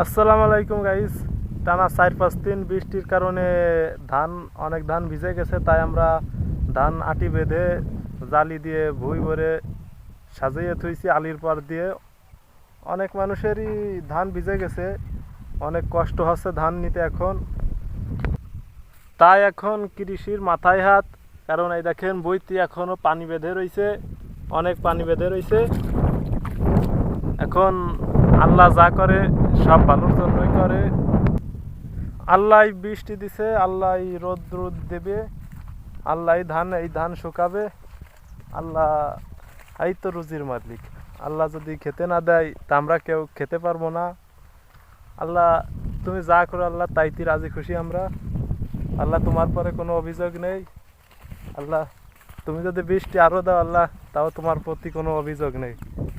আসসালামু আলাইকুম গাইস। টানা 4-5 দিন বৃষ্টির কারণে অনেক ধান ভিজে গেছে, তাই আমরা ধান আটি বেঁধে জালি দিয়ে ভুঁই ভরে সাজিয়ে থুইছি আলির পার দিয়ে। অনেক মানুষেরই ধান ভিজে গেছে, অনেক কষ্ট হচ্ছে ধান নিতে এখন। তাই এখন কৃষির মাথায় হাত, কারণ এই দেখেন বইতে এখনো পানি বেঁধে রয়েছে, অনেক পানি বেঁধে রয়েছে। এখন আল্লাহ যা করে সব ভালোর জন্যই করে। আল্লাহ বৃষ্টি দিছে, আল্লাহ রোদ দেবে, আল্লাহ এই ধান শুকাবে। আল্লাহ এই তো রুজির মালিক। আল্লাহ যদি খেতে না দেয় তা আমরা কেউ খেতে পারবো না। আল্লাহ তুমি যা করো আল্লাহ তাইতে রাজি খুশি আমরা। আল্লাহ তোমার পরে কোনো অভিযোগ নেই। আল্লাহ তুমি যদি বৃষ্টি আরও দাও আল্লাহ, তাও তোমার প্রতি কোনো অভিযোগ নেই,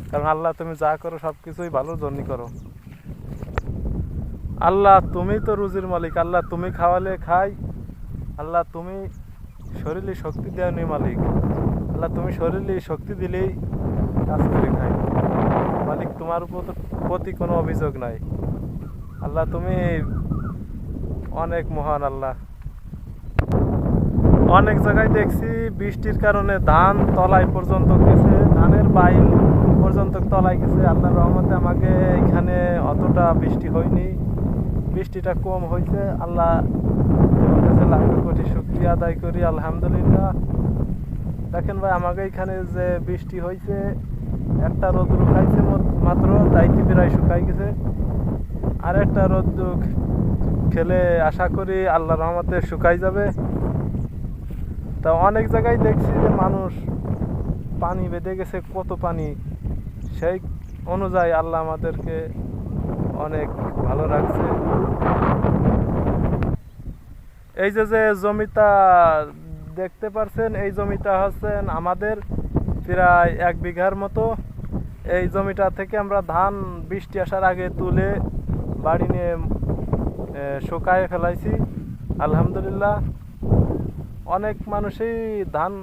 কারণ আল্লাহ তুমি যা করো সব কিছুই ভালোর জন্যই করো। আল্লাহ তুমি তো রুজির মালিক, আল্লাহ তুমি খাওয়ালে খাই, আল্লাহ তুমি শরীরে শক্তি দেওয়ানি মালিক, আল্লাহ তুমি শরীরে শক্তি দিলেই কাজ করে খাই মালিক। তোমার প্রতি কোনো অভিযোগ নাই। আল্লাহ তুমি অনেক মহান। আল্লাহ অনেক জায়গায় দেখছি বৃষ্টির কারণে ধান তলায় পর্যন্ত গেছে, ধানের বাইল পর্যন্ত তলায় গেছে। আল্লাহর রহমতে আমাকে এখানে অতটা বৃষ্টি হয়নি, বৃষ্টিটা কম হয়েছে। আল্লাহ কাছে লাখ কোটি শুকরিয়া আদায় করি, আলহামদুলিল্লাহ। দেখেন ভাই, আমাকে এখানে যে বৃষ্টি হয়েছে, একটা রোদ রুখাইছে মাত্র, তাইতে প্রায় শুকাই গেছে। আর একটা রোদ খেলে আশা করি আল্লাহর রহমতে শুকাই যাবে। তা অনেক জায়গায় দেখছি যে মানুষ পানি বেঁধে গেছে, কত পানি, সেই অনুযায়ী আল্লাহ আমাদেরকে অনেক ভালো রাখছে। এই যে জমিটা দেখতে পারছেন, এই জমিটা হচ্ছেন আমাদের প্রায় 1 বিঘার মতো। এই জমিটা থেকে আমরা ধান বৃষ্টি আসার আগে তুলে বাড়ি নিয়ে শুকায়ে ফেলাইছি, আলহামদুলিল্লাহ। অনেক মানুষই ধান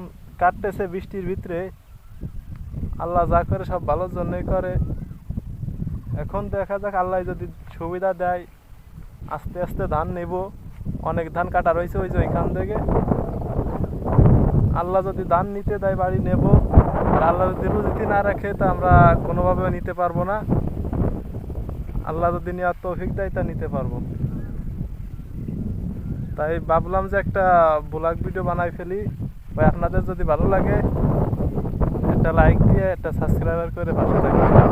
কাটতেছে বৃষ্টির ভিতরে। আল্লাহ যা করে সব ভালোর জন্যই করে। এখন দেখা যাক, আল্লাহ যদি সুবিধা দেয় আস্তে আস্তে ধান নেব। অনেক ধান কাটা রয়েছে ওই যে ওইখান থেকে। আল্লাহ যদি ধান নিতে দেয় বাড়ি নেব, আর আল্লাহ যদি রুজিতে না রাখে তা আমরা কোনোভাবে নিতে পারবো না। আল্লাহ যদি নেওয়ার তৌফিক দেয় তা নিতে পারবো। তাই ভাবলাম যে একটা ব্লগ ভিডিও বানাই ফেলি। ভাই আপনাদের যদি ভালো লাগে একটা লাইক দিয়ে একটা সাবস্ক্রাইবার করে পাশে থাকবেন।